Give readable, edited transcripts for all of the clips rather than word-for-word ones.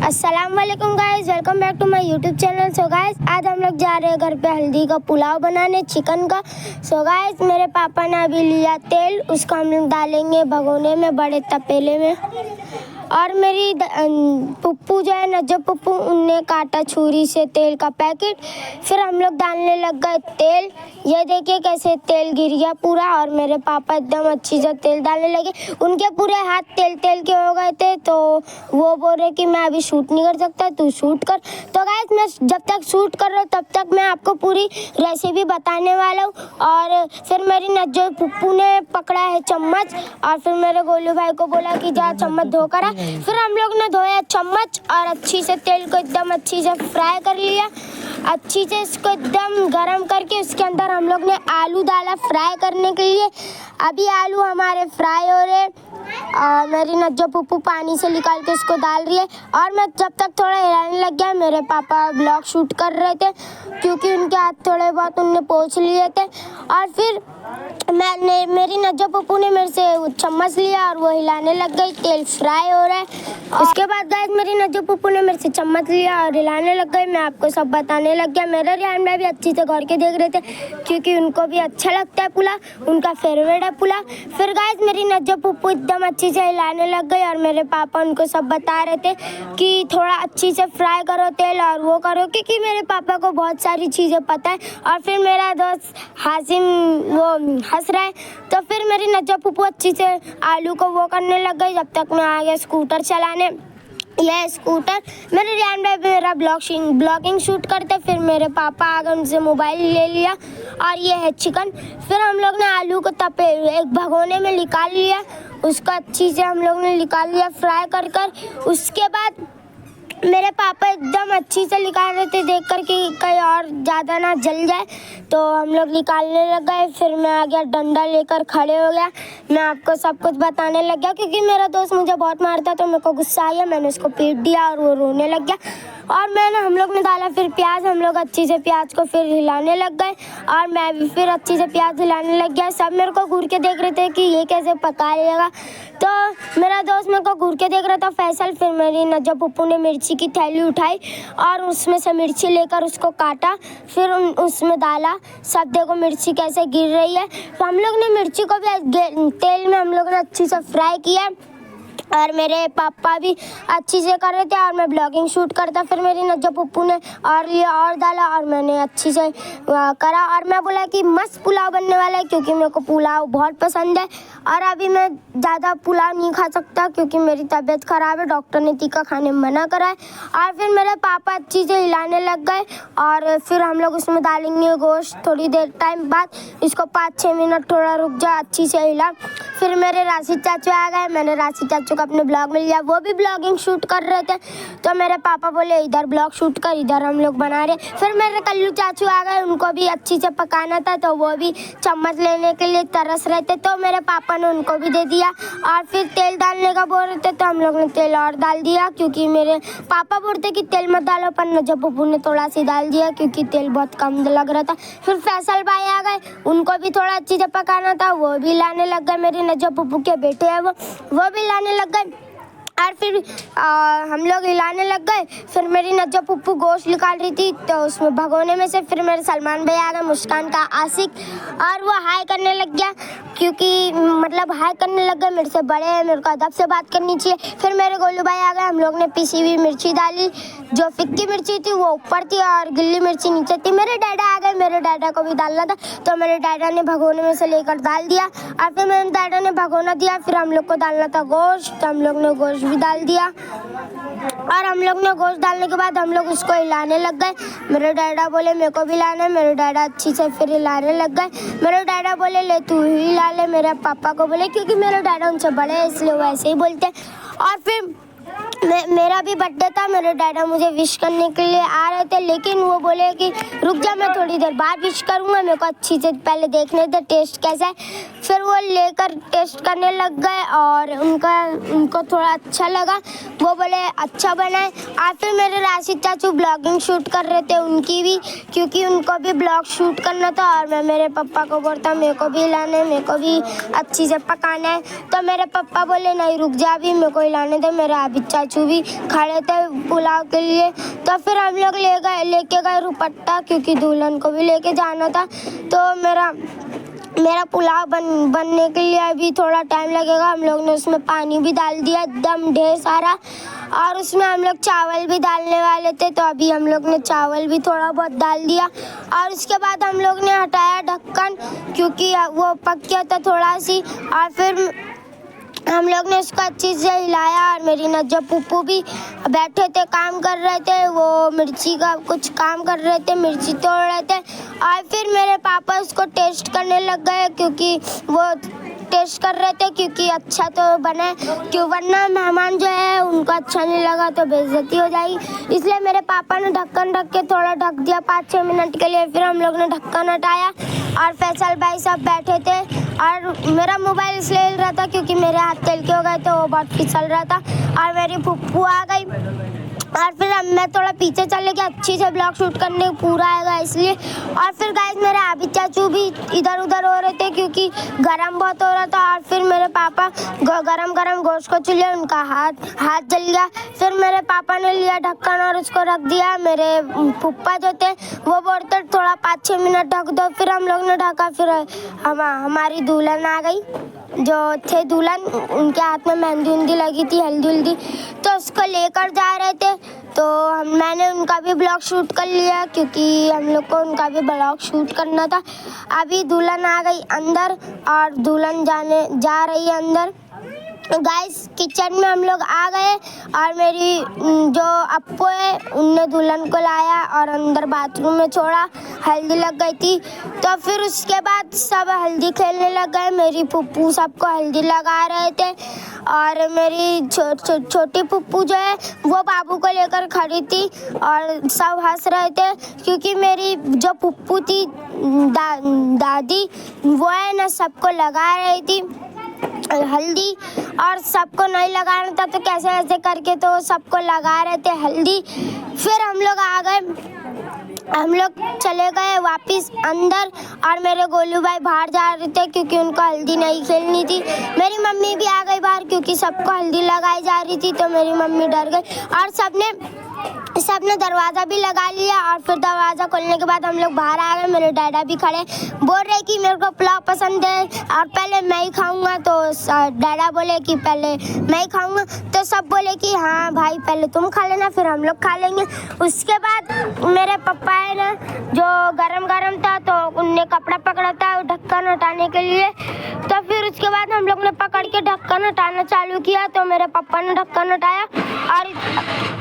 अस्सलाम वालेकुम guys, welcome back to my YouTube channel. So guys, आज हम लोग जा रहे हैं घर पे हल्दी का पुलाव बनाने, चिकन का। सो गाइस, मेरे पापा ने अभी लिया तेल, उसको हम लोग डालेंगे भगोने में, बड़े तपेले में। और मेरी पप्पू जो है नजब पप्पू, उनने काटा छुरी से तेल का पैकेट। फिर हम लोग डालने लग गए तेल। ये देखिए कैसे तेल गिर गया पूरा। और मेरे पापा एकदम अच्छी से तेल डालने लगे, उनके पूरे हाथ तेल तेल के हो गए थे। तो वो बोल रहे कि मैं अभी शूट नहीं कर सकता, तू शूट कर। तो गाइस, मैं जब तक शूट कर रहा हूँ तब तक मैं आपको पूरी रेसिपी बताने वाला हूँ। और फिर मेरी नजब पप्पू ने पकड़ा है चम्मच, और फिर मेरे गोलू भाई को बोला कि जा चम्मच धोकर आ। फिर हम लोग ने धोया चम्मच और अच्छी से तेल को एकदम अच्छी से फ्राई कर लिया। अच्छी से इसको एकदम गरम करके उसके अंदर हम लोग ने आलू डाला फ्राई करने के लिए। अभी आलू हमारे फ्राई हो रहे। मेरी नज्जो पुप्पू पानी से निकाल के उसको डाल रही है। और मैं जब तक थोड़ा हिलाने लग गया, मेरे पापा ब्लॉग शूट कर रहे थे क्योंकि उनके हाथ थोड़े बहुत उनने पोंछ लिए थे। और फिर मेरी नज्जो पप्पू ने मेरे से चम्मच लिया और वो हिलाने लग गई, तेल फ्राई हो रहा है। उसके बाद गाइस, मेरी नज्जो पप्पू ने मेरे से चम्मच लिया और हिलाने लग गई। मैं आपको सब बताने लग गया। मेरे रियान भाई भी अच्छी से गौर के देख रहे थे क्योंकि उनको भी अच्छा लगता है पुलाव, उनका फेवरेट है पुलाव। फिर गाइस, मेरी नज्जो पप्पू एकदम अच्छी से हिलाने लग गई और मेरे पापा उनको सब बता रहे थे कि थोड़ा अच्छी से फ्राई करो तेल और वो करो, क्योंकि मेरे पापा को बहुत सारी चीज़ें पता है। और फिर मेरा दोस्त हासिम वो हंस रहा है। तो फिर मेरी नज्जो पप्पू अच्छी से आलू को वो करने लग गई। जब तक मैं आ गया स्कूटर चलाने। यह स्कूटर मेरे रियान भाई मेरा ब्लॉगिंग शूट करते। फिर मेरे पापा आ गए, उनसे मोबाइल ले लिया। और ये है चिकन। फिर हम लोग ने आलू को एक भगोने में निकाल लिया, उसको अच्छी से हम लोग ने निकाल लिया फ्राई कर कर। उसके बाद मेरे पापा एकदम अच्छी से निकाल रहे थे, देख कर कि कहीं और ज़्यादा ना जल जाए। तो हम लोग निकालने लग गए। फिर मैं आ गया, डंडा लेकर खड़े हो गया। मैं आपको सब कुछ बताने लग गया क्योंकि मेरा दोस्त मुझे बहुत मारता, तो मेरे को गुस्सा आया, मैंने उसको पीट दिया और वो रोने लग गया। और हम लोग ने डाला फिर प्याज। हम लोग अच्छी से प्याज को फिर हिलाने लग गए और मैं भी फिर अच्छी से प्याज हिलाने लग गया। सब मेरे को घूर के देख रहे थे कि ये कैसे पकाएगा। तो मेरा दोस्त मेरे को घूर के देख रहा था, फैसल। फिर मेरी नज्जो पप्पू ने मिर्ची की थैली उठाई और उसमें से मिर्ची लेकर उसको काटा, फिर उसमें डाला। सब देखो मिर्ची कैसे गिर रही है। तो हम लोग ने मिर्ची को भी तेल में हम लोग ने अच्छी से फ्राई किया। और मेरे पापा भी अच्छी से कर रहे थे और मैं ब्लॉगिंग शूट करता। फिर मेरी नज्जो पप्पू ने और लिया और डाला और मैंने अच्छी से करा। और मैं बोला कि मस्त पुलाव बनने वाला है क्योंकि मेरे को पुलाव बहुत पसंद है। और अभी मैं ज़्यादा पुलाव नहीं खा सकता क्योंकि मेरी तबीयत ख़राब है, डॉक्टर ने तीखा खाने में मना करा है। और फिर मेरे पापा अच्छी से हिलाने लग गए और फिर हम लोग उसमें डालेंगे गोश्त थोड़ी देर टाइम बाद। इसको 5-6 मिनट थोड़ा रुक जा, अच्छी से हिला। फिर मेरे राशिद चाचू आ गए। मैंने राशिद चाचू को अपने ब्लॉग में लिया, वो भी ब्लॉगिंग शूट कर रहे थे। तो मेरे पापा बोले इधर ब्लॉग शूट कर, इधर हम लोग बना रहे। फिर मेरे कल्लू चाचू आ गए, उनको भी अच्छी से पकाना था तो वो भी चम्मच लेने के लिए तरस रहे थे, तो मेरे पापा ने उनको भी दे दिया। और फिर तेल डालने का बोल रहे थे तो हम लोग ने तेल और डाल दिया क्योंकि मेरे पापा बोलते कि तेल मत डालो, पर नज्जो पप्पू ने थोड़ा सी डाल दिया क्योंकि तेल बहुत कम लग रहा था। फिर फैसल भाई आ गए, उनको भी थोड़ा अच्छी से पकाना था, वो भी लाने लग गए। मेरी नज्जो पप्पू के बेटे हैं वो भी लाने लग गए। और फिर हम लोग हिलाने लग गए। फिर मेरी नज्जो पप्पू गोश्त निकाल रही थी तो उसमें भगोने में से फिर मेरे सलमान भाई आ गए, मुस्कान का आशिक, और वो हाई करने लग गया क्योंकि मतलब हाई करने लग गए, मेरे से बड़े हैं, मेरे को अदब से बात करनी चाहिए। फिर मेरे गोलू भाई आ गए, हम लोग ने पिसी हुई मिर्ची डाली, जो फिक्की मिर्ची थी वो ऊपर थी और गिल्ली मिर्ची नीचे थी। मेरे डैडा आ गए, मेरे डैडा को भी डालना था तो मेरे डैडा ने भगोने में से लेकर डाल दिया। और फिर मेरे डैडा ने भगोना दिया। फिर हम लोग को डालना था गोश्त, तो हम लोग ने गोश्त भी डाल दिया। और हम लोग ने गोश्त डालने के बाद हम लोग उसको हिलाने लग गए। मेरे डैडा बोले मेरे को भी लाना है, मेरे डैडा अच्छी से फिर हिलाने लग गए। मेरे डैडा बोले ले तू ही हिला ले। मेरे पापा को बोले क्योंकि मेरे डैडा उनसे बड़े हैं इसलिए वो ऐसे ही बोलते हैं। और फिर मेरा भी बर्थडे था, मेरे डैडा मुझे विश करने के लिए आ रहे थे, लेकिन वो बोले कि रुक जा, मैं थोड़ी देर बाद विश करूँगा, मेरे को अच्छी से पहले देखने दे टेस्ट कैसा है। फिर वो लेकर टेस्ट करने लग गए और उनको थोड़ा अच्छा लगा, वो बोले अच्छा बना है। और फिर मेरे राशिद चाचू ब्लॉगिंग शूट कर रहे थे, उनकी भी, क्योंकि उनको भी ब्लॉग शूट करना था। और मैं मेरे पापा को बोलता मेरे को भी हिलाना है, मेरे को भी अच्छी से पकाना है। तो मेरे पापा बोले नहीं रुक जा, अभी मेरे को हिलाने दे, मेरा अभी चाचू चाचू भी खड़े थे पुलाव के लिए। तो फिर हम लोग लेके गए रुपट्टा, क्योंकि दुल्हन को भी लेके जाना था। तो मेरा पुलाव बनने के लिए अभी थोड़ा टाइम लगेगा। हम लोग ने उसमें पानी भी डाल दिया एकदम ढेर सारा, और उसमें हम लोग चावल भी डालने वाले थे। तो अभी हम लोग ने चावल भी थोड़ा बहुत डाल दिया, और उसके बाद हम लोग ने हटाया ढक्कन, क्योंकि वो पक गया था थोड़ा सी। और फिर हम लोग ने उसको अच्छी से हिलाया, और मेरी नज्जा पुप्पू भी बैठे थे, काम कर रहे थे। वो मिर्ची का कुछ काम कर रहे थे, मिर्ची तोड़ रहे थे। और फिर मेरे पापा उसको टेस्ट करने लग गए, क्योंकि वो टेस्ट कर रहे थे क्योंकि अच्छा तो बना, क्यों वरना मेहमान जो है उनको अच्छा नहीं लगा तो बेइज्जती हो जाएगी। इसलिए मेरे पापा ने ढक्कन ढक के थोड़ा ढक दिया 5-6 मिनट के लिए। फिर हम लोग ने ढक्कन हटाया, और फैसल भाई सब बैठे थे। और मेरा मोबाइल इसलिए हिल रहा था क्योंकि मेरे हाथ तिलके हो गए, तो वो बहुत फिसल रहा था। और मेरी फुप्पू आ गई, और फिर मैं थोड़ा पीछे चले गया अच्छी से ब्लॉग शूट करने पूरा आएगा इसलिए। और फिर गाइस मेरे आबिद चाचू भी इधर उधर हो रहे थे क्योंकि गरम बहुत हो रहा था। और फिर मेरे पापा गरम गोश्त को चुले, उनका हाथ जल गया। फिर मेरे पापा ने लिया ढक्कन और उसको रख दिया। मेरे फुप्पा जो थे वो बोलते थोड़ा 5-6 मिनट ढक दो। फिर हम लोग ने ढका। फिर हमारी दुल्हन आ गई, जो थे दुल्हन, उनके हाथ में मेहंदी उंदी लगी थी, हल्दी उल्दी, तो उसको लेकर जा रहे थे। तो मैंने उनका भी ब्लॉग शूट कर लिया, क्योंकि हम लोग को उनका भी ब्लॉग शूट करना था। अभी दुल्हन आ गई अंदर, और दुल्हन जा रही है अंदर। गाइस किचन में हम लोग आ गए, और मेरी जो अप्पू है उनने दुल्हन को लाया और अंदर बाथरूम में छोड़ा, हल्दी लग गई थी। तो फिर उसके बाद सब हल्दी खेलने लग गए। मेरी फुप्पू सबको हल्दी लगा रहे थे, और मेरी छोटी फुप्पू जो है वो बाबू को लेकर खड़ी थी, और सब हंस रहे थे क्योंकि मेरी जो फुप्पू थी दादी, वो है ना सबको लगा रही थी हल्दी, और सबको नहीं लगाना था तो कैसे कैसे करके तो सबको लगा रहे थे हल्दी। फिर हम लोग आ गए, हम लोग चले गए वापस अंदर, और मेरे गोलू भाई बाहर जा रहे थे क्योंकि उनको हल्दी नहीं खेलनी थी। मेरी मम्मी भी आ गई बाहर क्योंकि सबको हल्दी लगाई जा रही थी, तो मेरी मम्मी डर गई। और सबने दरवाज़ा भी लगा लिया, और फिर दरवाज़ा खोलने के बाद हम लोग बाहर आ गए। मेरे डैडा भी खड़े बोल रहे कि मेरे को पुलाव पसंद है और पहले मैं ही खाऊंगा। तो डैडा बोले कि पहले मैं ही खाऊंगा, तो सब बोले कि हाँ भाई पहले तुम खा लेना फिर हम लोग खा लेंगे। उसके बाद मेरे पापा है ना, जो गरम था तो उनने कपड़ा पकड़ा था ढक्कन हटाने के लिए। तो फिर उसके बाद हम लोग ने पकड़ के ढक्कन हटाना चालू किया, तो मेरे पापा ने ढक्कन हटाया, और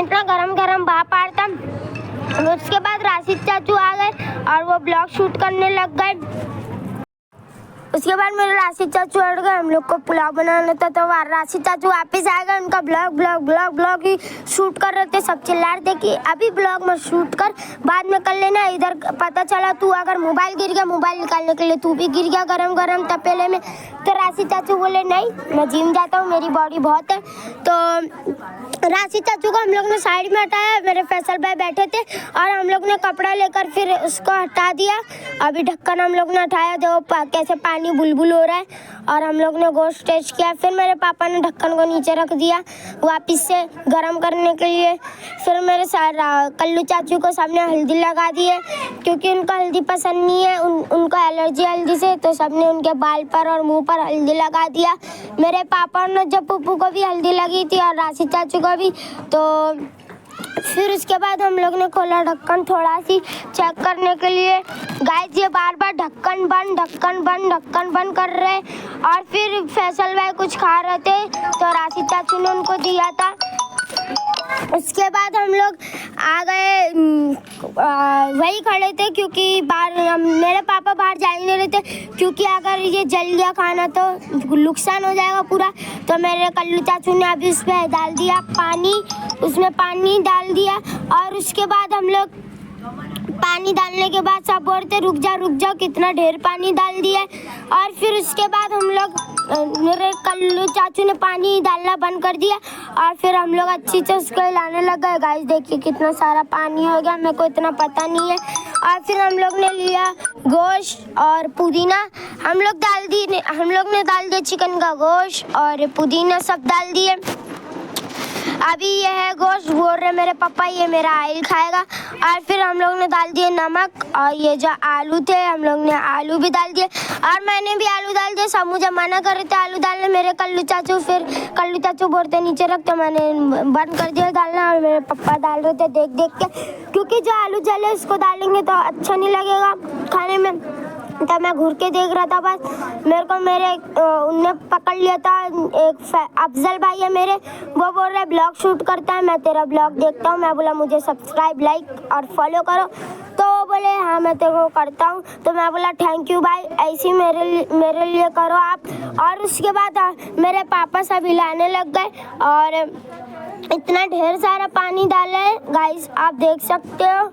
इतना गरम भाप आ रहा था। उसके बाद राशिद चाचू आ गए और वो ब्लॉग शूट करने लग गए। उसके बाद मेरे राशिद चाचू हट गए, हम लोग को पुलाव बनाना था, तो राशिद चाचू वापस आ गए। उनका ब्लॉग ही शूट कर रहे थे। सब चिल्ला रहे थे कि अभी ब्लॉग मत शूट कर, बाद में कर लेना। इधर पता चला तू अगर मोबाइल गिर गया, मोबाइल निकालने के लिए तू भी गिर गया गरम तपेले में। तो राशिद चाचू बोले नहीं मैं जिम जाता हूँ, मेरी बॉडी बहुत है। तो राशिद चाचू को हम लोग ने साइड में हटाया, मेरे फैसल भाई बैठे थे, और हम लोग ने कपड़ा लेकर फिर उसको हटा दिया। अभी ढक्कन हम लोग ने हटाया, देखो कैसे पानी बुलबुल हो रहा है, और हम लोग ने गोश्त टेस्ट किया। फिर मेरे पापा ने ढक्कन को नीचे रख दिया वापस से गरम करने के लिए। फिर मेरे कल्लू चाचू को सबने हल्दी लगा दी है, क्योंकि उनको हल्दी पसंद नहीं है, उनको एलर्जी हल्दी से, तो सबने उनके बाल पर और मुंह पर हल्दी लगा दिया। मेरे पापा ने जब पुप्पू को भी हल्दी लगी थी और राशिद चाचू को भी। तो फिर उसके बाद हम लोग ने खोला ढक्कन थोड़ा सी चेक करने के लिए। गाइस ये बार ढक्कन बंद कर रहे। और फिर फैसल भाई कुछ खा रहे थे, तो राशिद चाचू ने उनको दिया था। उसके बाद हम लोग आ गए, वही खड़े थे क्योंकि मेरे पापा बाहर जा ही नहीं रहे थे, क्योंकि अगर ये जल गया खाना तो नुकसान हो जाएगा पूरा। तो मेरे कल्लू चाचू ने अभी उसमें डाल दिया पानी, उसमें पानी डाल दिया। और उसके बाद हम लोग पानी डालने के बाद सब बोलते रुक जा कितना ढेर पानी डाल दिया। और फिर उसके बाद हम लोग, मेरे कल्लू चाचू ने पानी डालना बंद कर दिया, और फिर हम लोग अच्छी से उसको हिलाने लग गए। गाइस देखिए कितना सारा पानी हो गया, मेरे को इतना पता नहीं है। और फिर हम लोग ने लिया गोश्त और पुदीना, हम लोग ने डाल दिया चिकन का गोश्त और पुदीना सब डाल दिए। अभी ये है गोश्त, बोल रहे मेरे पापा ये मेरा आयल खाएगा। और फिर हम लोग ने डाल दिए नमक, और ये जो आलू थे हम लोग ने आलू भी डाल दिए, और मैंने भी आलू डाल दिए। सब मुझे मना कर रहे थे आलू डालने, मेरे कल्लू चाचू, फिर कल्लू चाचू बोलते नीचे रख, तो मैंने बंद कर दिया डालना। और मेरे पापा डाल रहे थे देख देख के, क्योंकि जो आलू जले उसको डालेंगे तो अच्छा नहीं लगेगा खाने में। तब मैं घूर के देख रहा था, बस मेरे को उनने पकड़ लिया था। एक अफजल भाई है मेरे, वो बोल रहे ब्लॉग शूट करता है, मैं तेरा ब्लॉग देखता हूँ। मैं बोला मुझे सब्सक्राइब, लाइक और फॉलो करो, तो वो बोले हाँ मैं तेरे को करता हूँ। तो मैं बोला थैंक यू भाई, ऐसे ही मेरे लिए करो आप। और उसके बाद मेरे पापा सब हिलाने लग गए, और इतना ढेर सारा पानी डाला है गाइस, आप देख सकते हो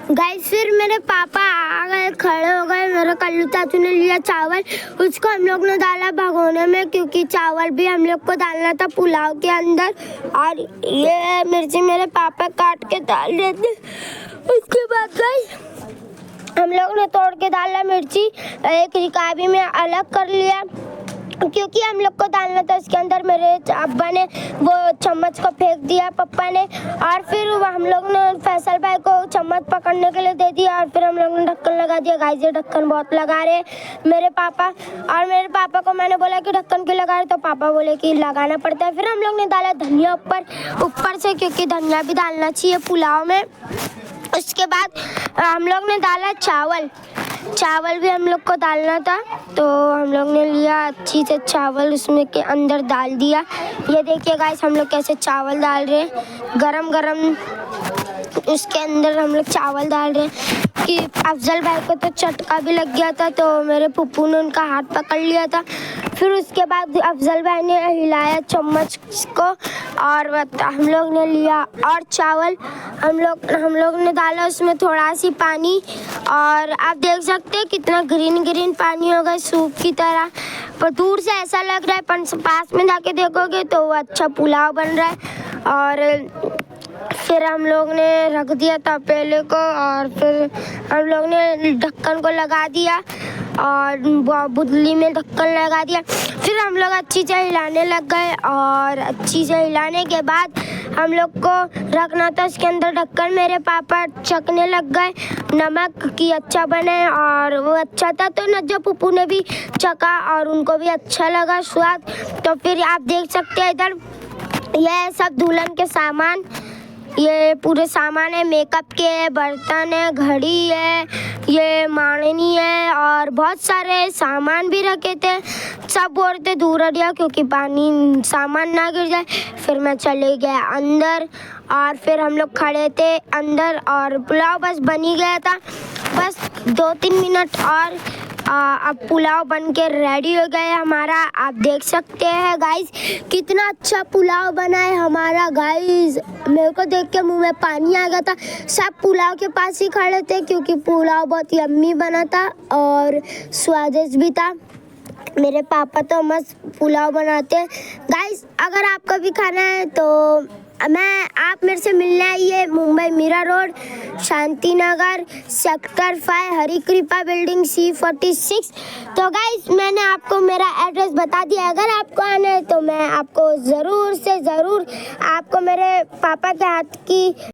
गाइस। फिर मेरे पापा आ गए, खड़े हो गए। मेरे कल्लू चाचू ने लिया चावल, उसको हम लोग ने डाला भगोने में, क्योंकि चावल भी हम लोग को डालना था पुलाव के अंदर। और ये मिर्ची मेरे पापा काट के डाल रहे थे। उसके बाद गाइस हम लोग ने तोड़ के डाला मिर्ची, एक रिकाबी में अलग कर लिया, क्योंकि हम लोग को डालना था उसके अंदर। मेरे अब्बा ने वो चम्मच को फेंक दिया पापा ने, और फिर हम लोग ने फैसल भाई को चम्मच पकड़ने के लिए दे दिया, और फिर हम लोग ने ढक्कन लगा दिया। गाइस ये ढक्कन बहुत लगा रहे मेरे पापा, और मेरे पापा को मैंने बोला कि ढक्कन क्यों लगा रहे, तो पापा बोले कि लगाना पड़ता है। फिर हम लोग ने डाला धनिया ऊपर से, क्योंकि धनिया भी डालना चाहिए पुलाव में। उसके बाद हम लोग ने डाला चावल भी हम लोग को डालना था, तो हम लोग ने लिया अच्छी से चावल, उसमें के अंदर डाल दिया। ये देखिए गाइस हम लोग कैसे चावल डाल रहे हैं, गरम गरम उसके अंदर हम लोग चावल डाल रहे हैं। कि अफजल भाई को तो चटका भी लग गया था, तो मेरे पप्पू ने उनका हाथ पकड़ लिया था। फिर उसके बाद अफजल भाई ने हिलाया चम्मच को, और हम लोग ने लिया और चावल हम लोग ने डाला उसमें थोड़ा सी पानी, और आप देख सकते हैं कितना ग्रीन पानी होगा सूप की तरह। पर दूर से ऐसा लग रहा है, पर पास में जाके देखोगे तो वो अच्छा पुलाव बन रहा है। और फिर हम लोग ने रख दिया तपेले को, और फिर हम लोग ने ढक्कन को लगा दिया, और बुदली में ढक्कन लगा दिया। फिर हम लोग अच्छी से हिलाने लग गए, और अच्छी से हिलाने के बाद हम लोग को रखना था उसके अंदर ढक्कन। मेरे पापा चखने लग गए नमक की अच्छा बने, और वो अच्छा था, तो नज्जा पप्पू ने भी चखा और उनको भी अच्छा लगा स्वाद। तो फिर आप देख सकते हैं इधर ये सब दुल्हन के सामान, ये पूरे सामान है, मेकअप के बर्तन है, घड़ी है, ये मांगनी है, और बहुत सारे सामान भी रखे थे। सब बोलते दूर हटिया क्योंकि पानी सामान ना गिर जाए। फिर मैं चले गया अंदर, और फिर हम लोग खड़े थे अंदर, और पुलाव बस बन ही गया था। बस 2-3 मिनट और अब पुलाव बन के रेडी हो गया हमारा। आप देख सकते हैं गाइस कितना अच्छा पुलाव बना है हमारा। गाइस मेरे को देख के मुंह में पानी आ गया था। सब पुलाव के पास ही खड़े थे, क्योंकि पुलाव बहुत यम्मी बना था और स्वादिष्ट भी था। मेरे पापा तो मस्त पुलाव बनाते हैं। गाइस अगर आपको भी खाना है तो आप मेरे से मिलने आइए, मुंबई मीरा रोड, शांति नगर, सेक्टर 5, हरी कृपा बिल्डिंग, C46। तो गाइस मैंने आपको मेरा एड्रेस बता दिया। अगर आपको आना है तो मैं आपको ज़रूर से ज़रूर आपको मेरे पापा के हाथ की